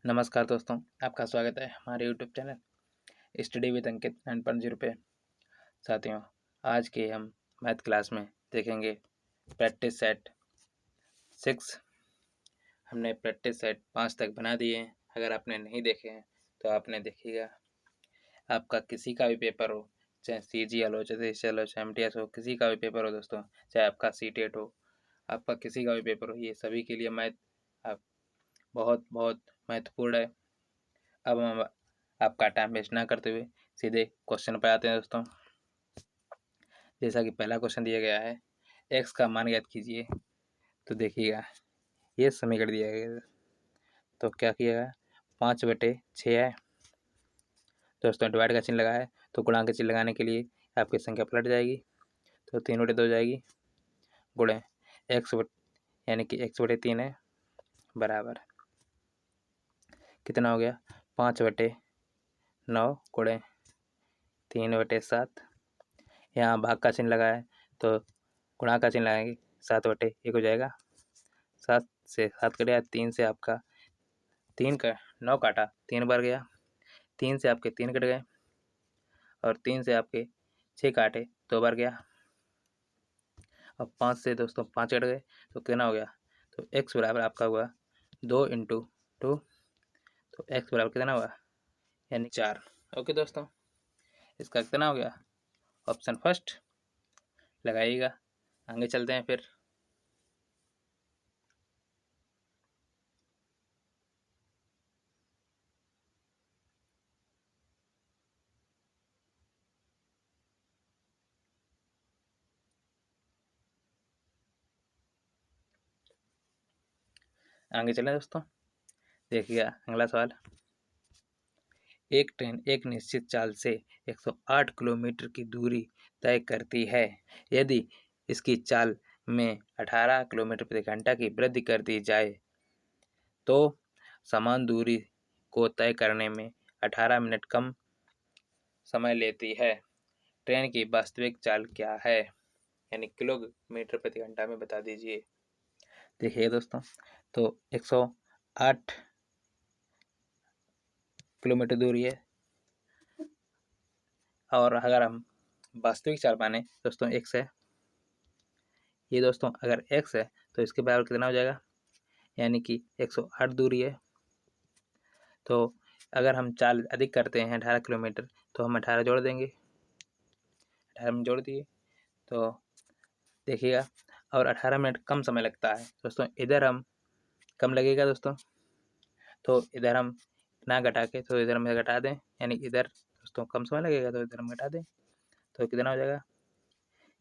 नमस्कार दोस्तों, आपका स्वागत है हमारे यूट्यूब चैनल स्टडी विद अंकित 9.0 पे। साथियों, आज के हम मैथ क्लास में देखेंगे प्रैक्टिस सेट 6। हमने प्रैक्टिस सेट 5 तक बना दिए हैं। अगर आपने नहीं देखे हैं तो आपने देखिएगा। आपका किसी का भी पेपर हो, चाहे CGL हो, चाहे CCL हो, चाहे MTS हो, किसी का भी पेपर हो दोस्तों, चाहे आपका CTET हो, आपका किसी का भी पेपर हो, ये सभी के लिए मैथ आप बहुत बहुत महत्वपूर्ण है। अब हम आपका टाइम वेस्ट ना करते हुए सीधे क्वेश्चन पर आते हैं दोस्तों। जैसा कि पहला क्वेश्चन दिया गया है, x का मान ज्ञात कीजिए। तो देखिएगा, ये समीकरण दिया गया है, तो क्या किएगा, 5/6 है दोस्तों। डिवाइड का चिन्ह लगा है तो गुणा का चिन्ह लगाने के लिए आपकी संख्या पलट जाएगी, तो 3/2 हो जाएगी, गुणे x यानी कि x/3 है, बराबर कितना हो गया, 5/9 गुणे 3/7। यहाँ भाग का चिन्ह लगा है तो गुणा का चिन्ह लगाएंगे, 7/1 हो जाएगा। 7 से 7 कट गया, 3 से आपका 3 का 9 काटा, 3 बार गया, 3 से आपके 3 कट गए और 3 से आपके 6 काटे, 2 बार गया। अब 5 से दोस्तों 5 कट गए तो कितना हो गया, तो x बराबर आपका हुआ 2 × 2, तो x बराबर कितना हुआ, यानी 4। ओके दोस्तों, इसका कितना हो गया, ऑप्शन फर्स्ट लगाइएगा। आगे चलते हैं फिर। आगे चलें दोस्तों, देखिएगा अगला सवाल। एक ट्रेन एक निश्चित चाल से 108 किलोमीटर की दूरी तय करती है। यदि इसकी चाल में 18 किलोमीटर प्रति घंटा की वृद्धि कर दी जाए तो समान दूरी को तय करने में 18 मिनट कम समय लेती है। ट्रेन की वास्तविक चाल क्या है, यानी किलोमीटर प्रति घंटा में बता दीजिए। देखिए दोस्तों, तो 108 किलोमीटर दूरी है, और अगर हम वास्तविक चाल माने दोस्तों x है, ये दोस्तों अगर x है तो इसके बराबर कितना हो जाएगा, यानी कि 108 दूरी है। तो अगर हम चाल अधिक करते हैं 18 किलोमीटर तो हम 18 जोड़ देंगे, 18 में जोड़ दिए तो देखिएगा, और 18 मिनट कम समय लगता है दोस्तों। इधर हम कम लगेगा दोस्तों, तो इधर हम ना घटा के तो इधर हम घटा दें, यानी इधर दोस्तों कम समय लगेगा तो इधर हम घटा दें, तो कितना हो जाएगा,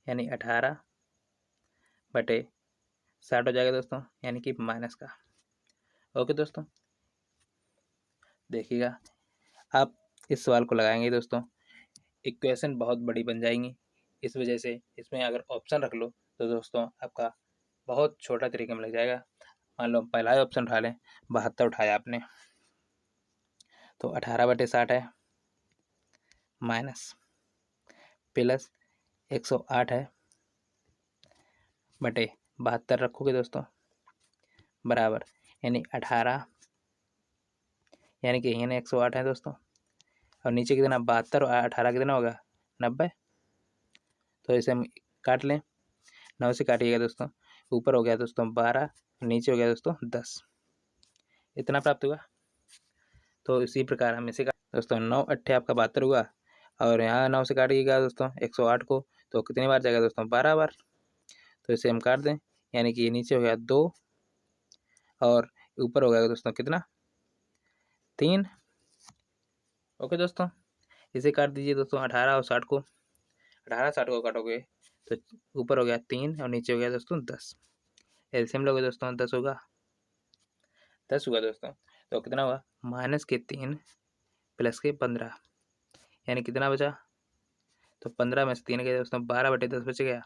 यानी 18/60 हो जाएगा दोस्तों, यानी कि माइनस का। ओके दोस्तों, देखिएगा आप इस सवाल को लगाएंगे दोस्तों, इक्वेशन बहुत बड़ी बन जाएंगी। इस वजह से इसमें अगर ऑप्शन रख लो तो दोस्तों आपका बहुत छोटा तरीके में लग जाएगा। मान लो पहला ही ऑप्शन उठा लें, 72 उठाया आपने, तो 18/60 है, माइनस प्लस 108 है बटे 72 रखोगे दोस्तों, बराबर यानी 18, यानी कि यहाँ 108 है दोस्तों, और नीचे कितना 72 और 18 कितना होगा 90। तो इसे हम काट लें, 9 से काटिएगा दोस्तों, ऊपर हो गया दोस्तों 12, नीचे हो गया दोस्तों 10, इतना प्राप्त हुआ। तो इसी प्रकार हम इसे दोस्तों 9×8 आपका 72 हुआ, और यहाँ 9 से काटिएगा दोस्तों 108 को, तो कितनी बार जाएगा दोस्तों 12 बार। तो इसे हम काट दें, यानी कि नीचे हो गया 2 और ऊपर हो गया दोस्तों कितना 3। ओके दोस्तों, इसे काट दीजिए दोस्तों 18 और 60 को, 18 60 को काटोगे तो ऊपर हो गया 3 और नीचे हो गया दोस्तों 10। एलसीएम लोगे दोस्तों 10 होगा, 10 हुआ दोस्तों, तो कितना हुआ -3 प्लस के 15, यानी कितना बचा, तो 15 में से 3 गए दोस्तों, 12/10 बच गया,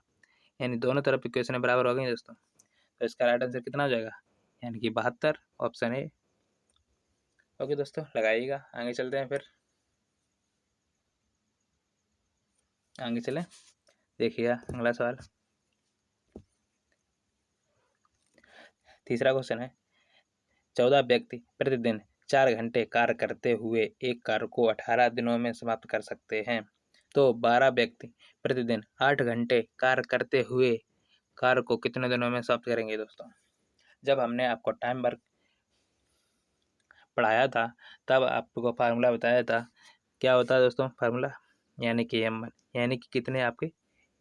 यानी दोनों तरफ इक्वेशन बराबर हो गई दोस्तों। तो इसका राइट आंसर कितना हो जाएगा, यानी कि 72, ऑप्शन ए। ओके दोस्तों, लगाइएगा। आगे चलते हैं फिर, आगे चलें, देखिएगा अगला सवाल। तीसरा क्वेश्चन है, 14 व्यक्ति प्रतिदिन 4 घंटे कार्य करते हुए एक कार्य को 18 दिनों में समाप्त कर सकते हैं, तो 12 व्यक्ति प्रतिदिन 8 घंटे कार्य करते हुए कार्य को कितने दिनों में समाप्त करेंगे दोस्तों। जब हमने आपको टाइम वर्क पढ़ाया था तब आपको फार्मूला बताया था, क्या होता है दोस्तों फार्मूला, यानी कि m1, यानी कि कितने आपके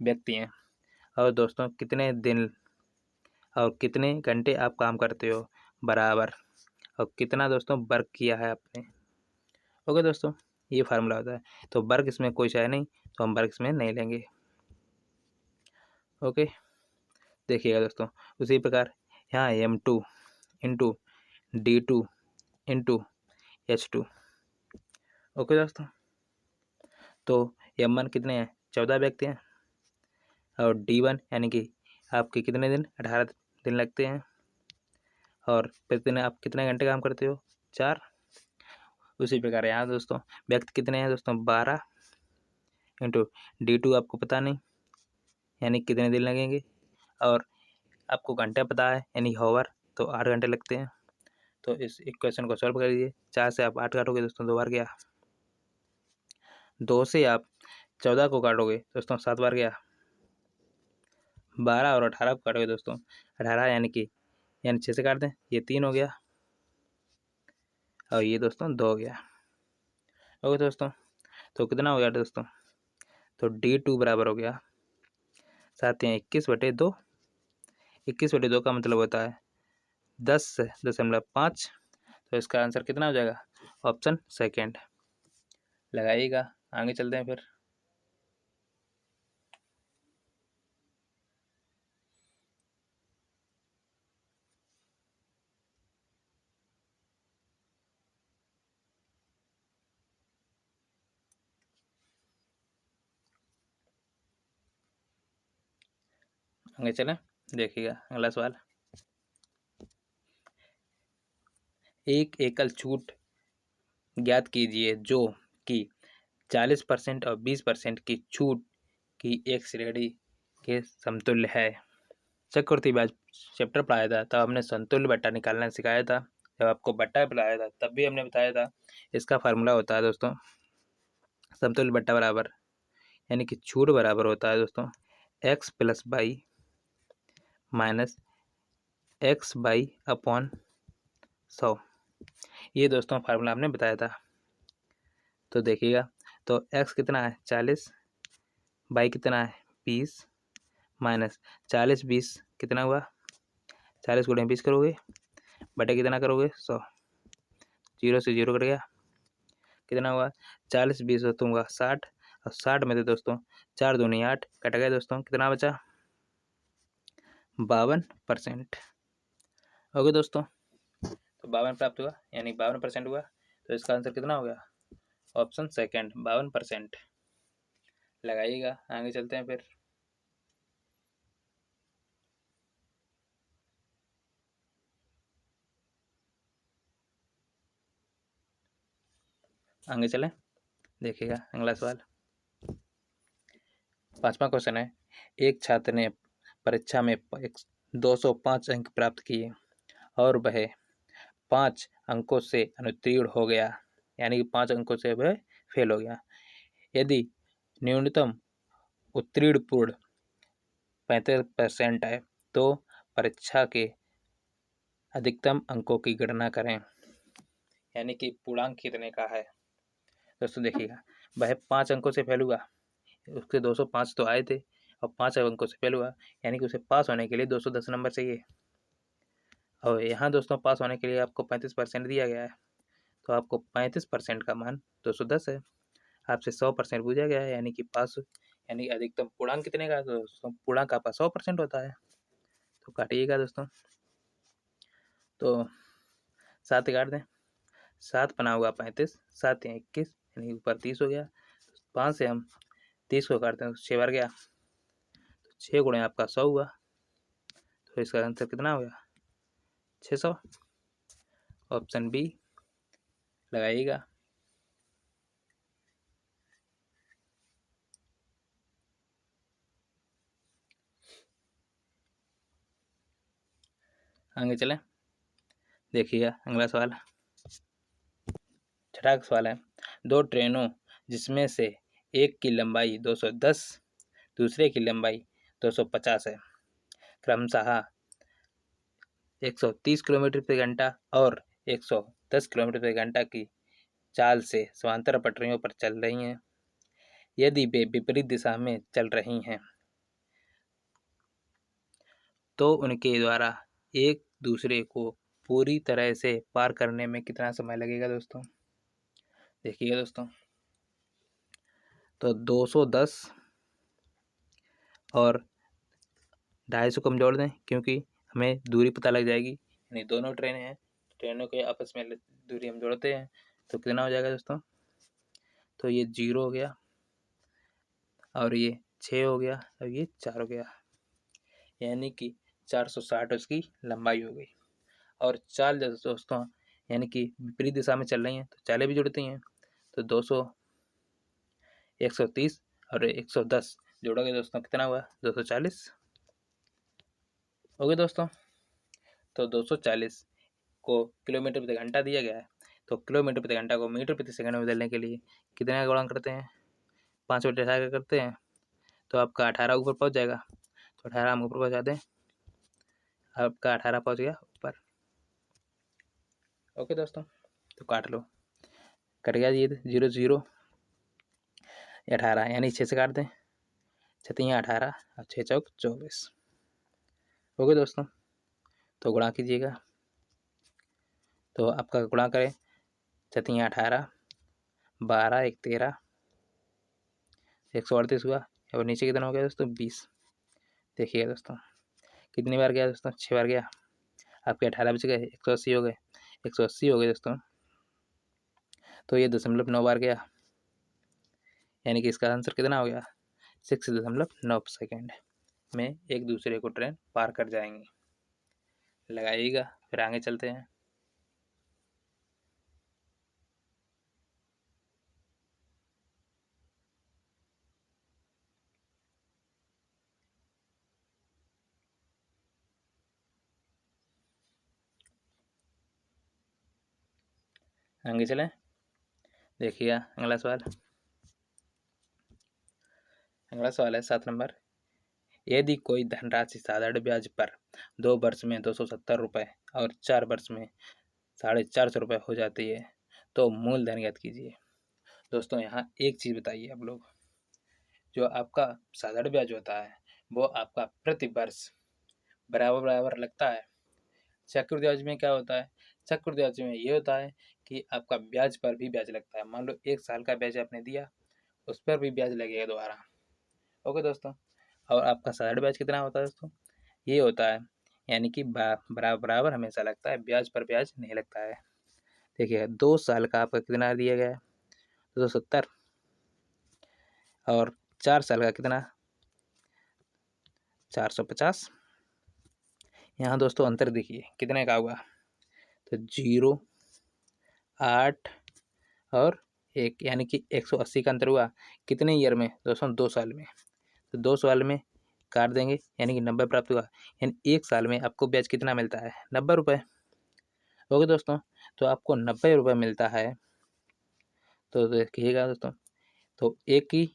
व्यक्ति हैं और दोस्तों कितने दिन और कितने घंटे आप काम करते हो बराबर, और कितना दोस्तों वर्क किया है आपने। ओके दोस्तों, ये फार्मूला होता है। तो वर्क इसमें कोई है नहीं, तो हम वर्क इसमें नहीं लेंगे। ओके, देखिएगा दोस्तों उसी प्रकार यहाँ m2 into D2 into H2। Okay दोस्तों, तो m1 कितने हैं, 14 व्यक्ति हैं, और D1 यानी कि आपके कितने दिन, 18 दिन लगते हैं, और प्रतिदिन आप कितने घंटे काम करते हो, 4। उसी प्रकार यहाँ दोस्तों व्यक्ति कितने हैं दोस्तों, 12 इंटू D2 आपको पता नहीं, यानी कितने दिन लगेंगे, और आपको घंटे पता है यानी हॉवर, तो 8 घंटे लगते हैं। तो इस इक्वेशन को सॉल्व करिए। 4 से आप 8 काटोगे दोस्तों 2 बार गया, 2 से आप 14 को काटोगे दोस्तों 7 बार गया, 12 और 18 को काटोगे दोस्तों 18, यानी 6 से काट दें, ये 3 हो गया और ये दोस्तों 2 हो गया। ओके दोस्तों, तो कितना हो गया दोस्तों, तो D2 बराबर हो गया 7 या 21/2। 21/2 का मतलब होता है 10.5। तो इसका आंसर कितना हो जाएगा, ऑप्शन सेकेंड लगाइएगा। आगे चलते हैं फिर। आगे चलें, देखिएगा अगला सवाल। एक एकल छूट ज्ञात कीजिए जो कि 40% और 20% की छूट की एक श्रेणी के समतुल्य है। चक्रवर्ती ब्याज चैप्टर पढ़ाया था तब हमने संतुल्य बट्टा निकालना सिखाया था। जब आपको बट्टा पढ़ाया था तब भी हमने बताया था इसका फार्मूला होता है दोस्तों, समतुल्य बट्टा बराबर यानी कि छूट बराबर होता है दोस्तों x plus by minus x by upon 100। ये दोस्तों फार्मूला हमने बताया था। तो देखिएगा, तो x कितना है 40, बाई कितना है 20, माइनस 40 20 कितना हुआ, 40 गुणे 20 करोगे बटे कितना करोगे 100, 0 से 0 कट गया, कितना हुआ 40 20 दोस्तों हुआ 60, और 60 में से दोस्तों 4 दूनी 8 कट गए दोस्तों, कितना बचा 52%। ओके दोस्तों, तो 52 प्राप्त हुआ यानी 52% हुआ। तो इसका आंसर कितना हो गया, ऑप्शन सेकंड 52% लगाइएगा। आगे चलते हैं फिर। आगे चलें, देखिएगा अगला सवाल। 5वां क्वेश्चन है, एक छात्र ने परीक्षा में 205 अंक प्राप्त किए और वह 5 अंकों से अनुत्तीर्ण हो गया, यानी कि 5 अंकों से वह फेल हो गया। यदि न्यूनतम उत्तीर्ण पूर्ण 35% है तो परीक्षा के अधिकतम अंकों की गणना करें, यानी कि पूर्णांक कितने का है दोस्तों। देखिएगा, वह 5 अंकों से फेल हुआ, उसके 205 तो आए थे और 5 अंकों से फेल हुआ, यानी कि उसे पास होने के लिए 210 नंबर चाहिए। और यहाँ दोस्तों पास होने के लिए आपको 35% दिया गया है, तो आपको 35% का मान 210 है। आपसे 100% पूछा गया है, यानी कि पास, यानी अधिकतम पूर्णांक कितने का, तो पूर्णांक आपका 100% होता है। तो काटिएगा दोस्तों, तो 7 काट दें, 7 बना हुआ 35, 7 या 21 यानी ऊपर 30 हो गया। 5 से हम 30 को काटते हैं तो 6 बार गया, तो 6 गुणे आपका 100 हुआ। तो इसका आंसर कितना हो गया 600, ऑप्शन बी लगाइएगा। आगे चलें, देखिएगा अगला सवाल। छठा सवाल है, दो ट्रेनों जिसमें से एक की लंबाई 210, दूसरे की लंबाई 250 है, क्रमशः 130 किलोमीटर प्रति घंटा और 110 किलोमीटर प्रति घंटा की चाल से समांतर पटरियों पर चल रही हैं। यदि वे विपरीत दिशा में चल रही हैं तो उनके द्वारा एक दूसरे को पूरी तरह से पार करने में कितना समय लगेगा दोस्तों? देखिएगा दोस्तों, तो 210 और 250 कम जोड़ दें क्योंकि हमें दूरी पता लग जाएगी। यानी दोनों ट्रेनें हैं, ट्रेनों के आपस में दूरी हम जोड़ते हैं तो कितना हो जाएगा दोस्तों? तो ये 0 हो गया और ये 6 हो गया और ये 4 हो गया, यानी कि 460 उसकी लंबाई हो गई। और चाल दोस्तों यानी कि विपरीत दिशा में चल रही हैं तो चालें भी जुड़ती हैं, तो 200 130 और 110 जोड़ोगे दोस्तों कितना हुआ? 240 हो गए दोस्तों। तो 240 को किलोमीटर प्रति घंटा दिया गया है, तो किलोमीटर प्रति घंटा को मीटर प्रति सेकंड में बदलने के लिए कितने का गुणा करते हैं? 5/18 का करते हैं तो आपका 18 ऊपर पहुंच जाएगा। तो 18 हम ऊपर पहुंचा दें, आपका 18 पहुंच गया ऊपर। ओके दोस्तों, तो काट लो, कट गया ये 0 0 18, यानी 6 से काट दें, 6 18 और 6 चौक 24। ओके दोस्तों, तो गुणा कीजिएगा, तो आपका गुणा करें 6 18, 12 1 13, 138 हुआ और नीचे कितना हो गया दोस्तों? 20। देखिएगा दोस्तों कितनी बार गया दोस्तों? 6 बार गया। आपके 18 बच गए, 180 हो गए, 180 हो गए दोस्तों। तो ये 0.9 बार गया, यानी कि इसका आंसर कितना हो गया? 6.9 सेकेंड में एक दूसरे को ट्रेन पार कर जाएंगे। लगाइएगा, फिर आगे चलते हैं। आगे चलें, देखिएगा अगला सवाल। अगला सवाल है 7 नंबर, यदि कोई धनराशि साधारण ब्याज पर 2 वर्ष में 270 रुपये और 4 वर्ष में 450 रुपये हो जाती है तो मूलधन ज्ञात कीजिए। दोस्तों यहाँ एक चीज़ बताइए आप लोग, जो आपका साधारण ब्याज होता है वो आपका प्रति वर्ष बराबर बराबर लगता है। चक्रवृद्धि ब्याज में क्या होता है? चक्रवृद्धि ब्याज में ये होता है कि आपका ब्याज पर भी ब्याज लगता है। मान लो 1 साल का ब्याज आपने दिया, उस पर भी ब्याज लगेगा दोबारा। ओके दोस्तों, और आपका साधारण ब्याज कितना होता है दोस्तों? ये होता है, यानी कि बराबर बराबर हमेशा लगता है, ब्याज पर ब्याज नहीं लगता है। देखिए 2 साल का आपका कितना दिया गया है? 270 और 4 साल का कितना? 450। यहाँ दोस्तों अंतर देखिए कितने का हुआ, तो 0 8 और 1, यानी कि 180 का अंतर हुआ। कितने ईयर में दोस्तों? 2 साल में। तो 2 साल में काट देंगे, यानी कि 90 प्राप्त हुआ। यानी 1 साल में आपको ब्याज कितना मिलता है? 90 रुपये। ओके दोस्तों, तो आपको 90 रुपये मिलता है। तो देखिएगा दोस्तों, तो एक की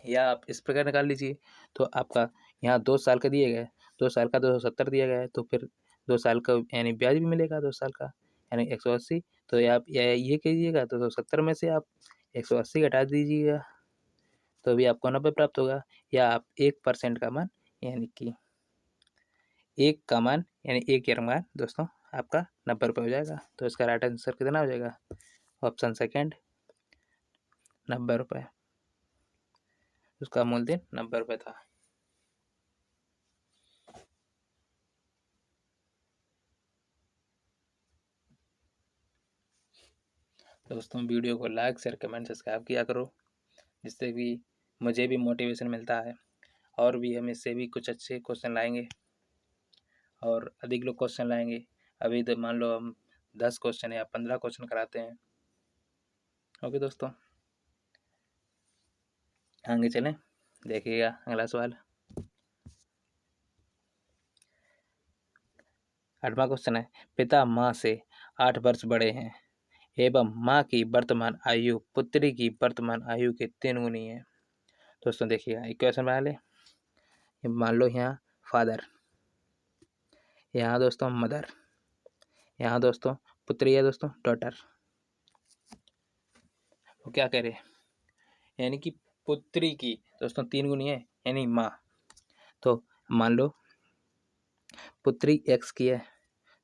या आप इस प्रकार निकाल लीजिए, तो आपका यहाँ 2 साल का दिए गए, 2 साल का 270 दिया गया है, तो फिर 2 साल का यानी ब्याज भी मिलेगा 2 साल का, यानी 180। तो आप ये कीजिएगा, तो 270 में से आप 180 घटा दीजिएगा तो भी आपको 90 प्राप्त होगा। या आप 1% का मान, यानी कि 1 का मान, यानी 1 ईयर मान दोस्तों आपका 90 रुपये हो जाएगा। तो इसका राइट आंसर कितना हो जाएगा? ऑप्शन सेकेंड 90 रुपये। उसका मूलधन 90 रुपये था। दोस्तों वीडियो को लाइक शेयर कमेंट सब्सक्राइब किया करो, जिससे कि मुझे भी मोटिवेशन मिलता है और भी हम इससे भी कुछ अच्छे क्वेश्चन लाएंगे और अधिक लोग क्वेश्चन लाएंगे। अभी तो मान लो हम 10 क्वेश्चन या 15 क्वेश्चन कराते हैं। ओके दोस्तों, आगे चलें, देखिएगा अगला सवाल। 8वां क्वेश्चन है, पिता माँ से 8 वर्ष बड़े हैं, एवं माँ की वर्तमान आयु पुत्री की वर्तमान आयु के 3 गुनी है। दोस्तों देखिएगा एक क्वेश्चन बना ले। मान लो यहाँ फादर, यहाँ दोस्तों मदर, यहाँ दोस्तों पुत्री है दोस्तों डॉटर। तो क्या कह रहे हैं, यानी कि पुत्री की दोस्तों 3 गुनी है यानी माँ। तो मान लो पुत्री x की है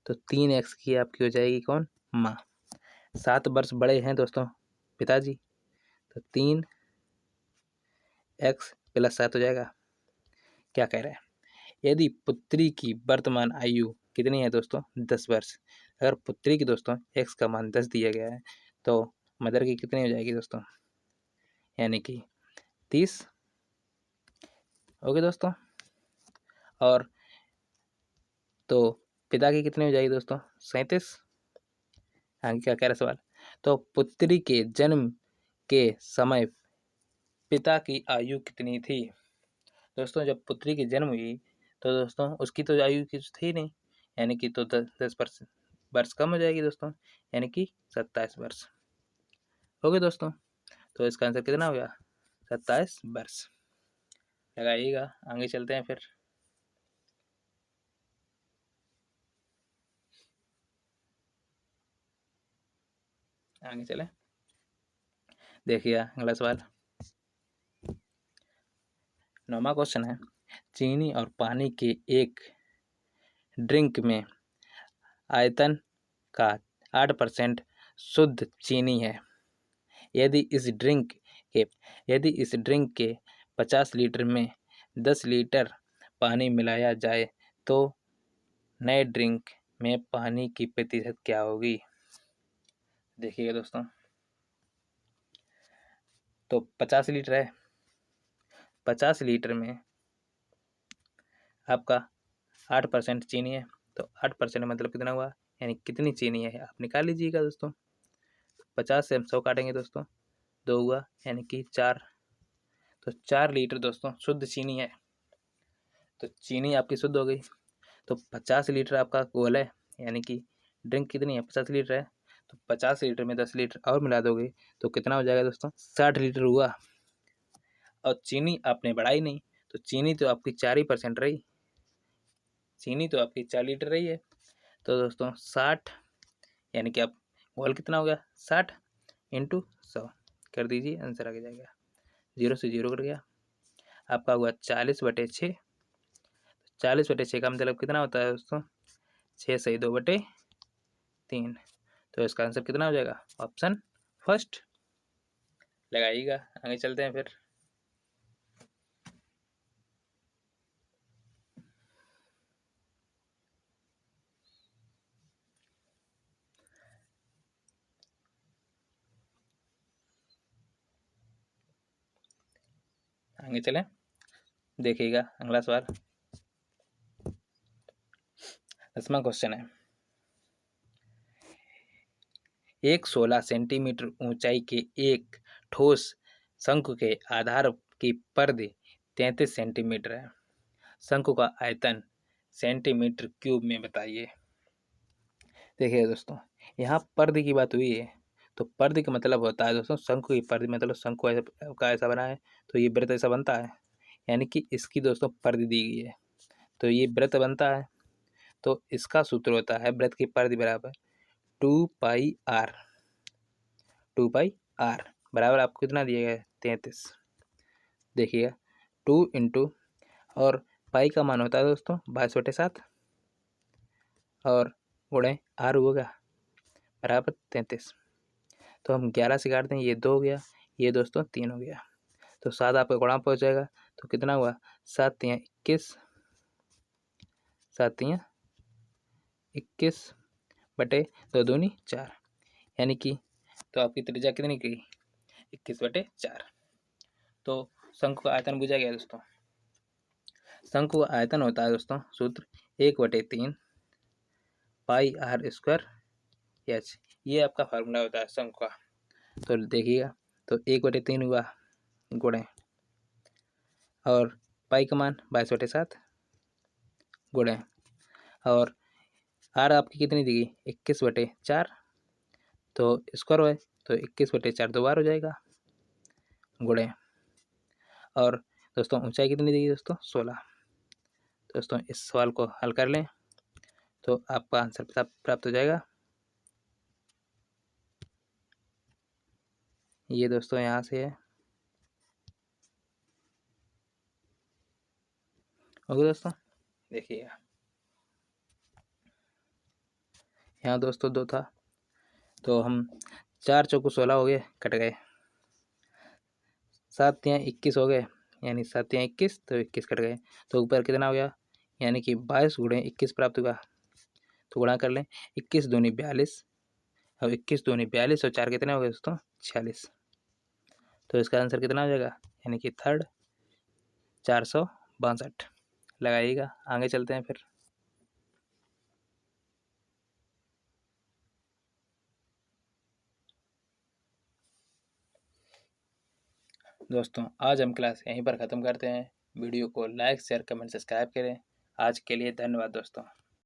तो 3x की आपकी हो जाएगी कौन, माँ। 7 वर्ष बड़े हैं दोस्तों पिताजी, तो 3x + 7 हो जाएगा। क्या कह रहे हैं, यदि पुत्री की वर्तमान आयु कितनी है दोस्तों 10 वर्ष। अगर पुत्री की दोस्तों x का मान 10 दिया गया है तो मदर की कितनी हो जाएगी दोस्तों, यानी कि 30 ओके दोस्तों। और तो पिता की कितनी हो जाएगी दोस्तों 37। आगे क्या कह रहा है सवाल, तो पुत्री के जन्म के समय पिता की आयु कितनी थी। दोस्तों जब पुत्री की जन्म हुई तो दोस्तों उसकी तो आयु कुछ थी नहीं, यानी कि तो 10 वर्ष कम हो जाएगी दोस्तों, यानी कि 27 वर्ष हो गए दोस्तों। तो इसका आंसर कितना हो गया 27 वर्ष। लगाइएगा, आगे चलते हैं फिर। आगे चले, देखिए अगला सवाल 9वां क्वेश्चन है, चीनी और पानी के एक ड्रिंक में आयतन का 8% शुद्ध चीनी है। यदि इस ड्रिंक के 50 लीटर में 10 लीटर पानी मिलाया जाए तो नए ड्रिंक में पानी की प्रतिशत क्या होगी। देखिएगा दोस्तों, तो 50 लीटर है, 50 लीटर में आपका 8% चीनी है, तो 8% मतलब कितना हुआ, यानी कितनी चीनी है आप निकाल लीजिएगा दोस्तों। 50 से हम 100 काटेंगे दोस्तों, 2 हुआ यानी कि 4, तो 4 लीटर दोस्तों शुद्ध चीनी है। तो चीनी आपकी शुद्ध हो गई। तो 50 लीटर आपका घोल है, यानी कि ड्रिंक कितनी है 50 लीटर है, तो 50 लीटर में 10 लीटर और मिला दोगे तो कितना हो जाएगा दोस्तों 60 लीटर हुआ। और चीनी आपने बढ़ाई नहीं, तो चीनी तो आपकी 4% रही, चीनी तो आपकी 4 लीटर रही है। तो दोस्तों 60 यानी कि आप घोल कितना हो गया 60 × 100 कर दीजिए, आंसर आगे जाएगा। 0 से 0 कट गया, आपका हुआ 40/6। 40/6 का मतलब कितना होता है दोस्तों 6 सही 2/3। तो इसका आंसर कितना हो जाएगा ऑप्शन फर्स्ट। लगाइएगा, आगे चलते हैं फिर। आगे चलें, देखिएगा अगला सवाल 10वां क्वेश्चन है, एक 16 सेंटीमीटर ऊंचाई के एक ठोस शंकु के आधार की परिधि 33 सेंटीमीटर है। शंकु का आयतन सेंटीमीटर क्यूब में बताइए। देखिए दोस्तों, यहाँ परिधि की बात हुई है, तो परिधि का मतलब होता है दोस्तों शंकु की परिधि, मतलब शंकु ऐसा बना है तो ये वृत्त ऐसा बनता है, यानी कि इसकी दोस्तों परिधि दी गई है तो ये वृत्त बनता है। तो इसका सूत्र होता है वृत्त की परिधि बराबर 2πr। 2πr बराबर आपको कितना दिया गया है 33। देखिएगा 2 × और पाई का मान होता है दोस्तों 22/7 और गुणे r होगा बराबर 33। तो हम 11 से काटते हैं, ये 2 हो गया, ये दोस्तों 3 हो गया, तो 7 आपका गुणा पहुँच जाएगा। तो कितना हुआ 7 × 21, 7 × 21 बटे 2 दूनी 4, यानी कि तो आपकी त्रिज्या कितनी की 21/4। तो शंकु का आयतन बुझा गया दोस्तों। शंकु का आयतन होता है दोस्तों सूत्र 1/3 πr²h, ये आपका फार्मूला होता है शंकु का। तो देखिएगा, तो 1/3 हुआ गुणे और पाई का मान 22/7 गुणे और आर आपकी कितनी दी गई 21/4, तो स्क्वायर है तो 21/4 दो बार हो जाएगा गुणे। और दोस्तों ऊंचाई कितनी दी दोस्तों 16। दोस्तों इस सवाल को हल कर लें तो आपका आंसर प्राप्त हो जाएगा। ये दोस्तों यहाँ से है, ओके दोस्तों देखिए यहाँ दोस्तों 2 था तो हम 4 चौको 16 हो गए, कट गए। 7 या 21 हो गए, यानी 7 या 21 तो 21 कट गए, तो ऊपर कितना हो गया, यानी कि 22 गुणे 21 प्राप्त हुआ। तो गुणा कर लें, 21 दूनी 42, अब 21 दूनी 42 और 4 कितने हो गए दोस्तों 46। तो इसका आंसर कितना हो जाएगा, यानी कि थर्ड 462। लगाइएगा, आगे चलते हैं फिर। दोस्तों आज हम क्लास यहीं पर ख़त्म करते हैं। वीडियो को लाइक शेयर कमेंट सब्सक्राइब करें। आज के लिए धन्यवाद दोस्तों।